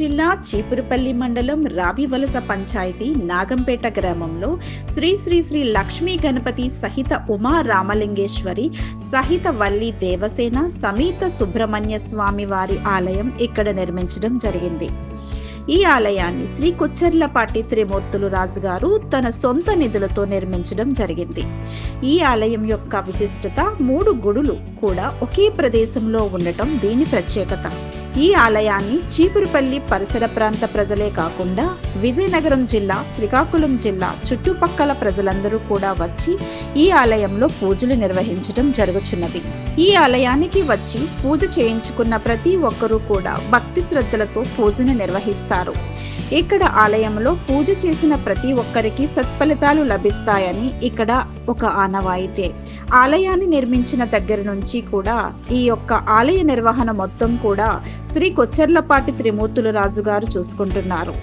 జిల్లా చీపురుపల్లి మండలం రావివలస పంచాయతీ నాగంపేట గ్రామంలో శ్రీ శ్రీ శ్రీ లక్ష్మీ గణపతి సహిత ఉమా రామలింగేశ్వరి సహిత వల్లి దేవసేన సమేత సుబ్రహ్మణ్య స్వామి వారి ఆలయం ఇక్కడ నిర్మించడం జరిగింది. ఈ ఆలయాన్ని శ్రీ కొచ్చెర్లపాటి త్రిమూర్తులు రాజు గారు తన సొంత నిధులతో నిర్మించడం జరిగింది. ఈ ఆలయం యొక్క విశిష్టత 3 గుడులు కూడా ఒకే ప్రదేశంలో ఉండటం దీని ప్రత్యేకత. ఈ ఆలయాన్ని చీపురుపల్లి పరిసర ప్రాంత ప్రజలే కాకుండా విజయనగరం జిల్లా, శ్రీకాకుళం జిల్లా చుట్టుపక్కల ప్రజలందరూ కూడా వచ్చి ఈ ఆలయంలో పూజలు నిర్వహించడం జరుగుతున్నది. ఈ ఆలయానికి వచ్చి పూజ చేయించుకున్న ప్రతి ఒక్కరూ కూడా భక్తి శ్రద్ధలతో పూజను నిర్వహిస్తారు. ఇక్కడ ఆలయంలో పూజ చేసిన ప్రతి ఒక్కరికి సత్ఫలితాలు లభిస్తాయని ఇక్కడ ఒక ఆనవాయితీ. ఆలయాన్ని నిర్మించిన దగ్గర నుంచి కూడా ఈ యొక్క ఆలయ నిర్వహణ మొత్తం కూడా శ్రీ కొచ్చెర్లపాటి త్రిమూర్తులు రాజు గారు చూసుకుంటున్నారు.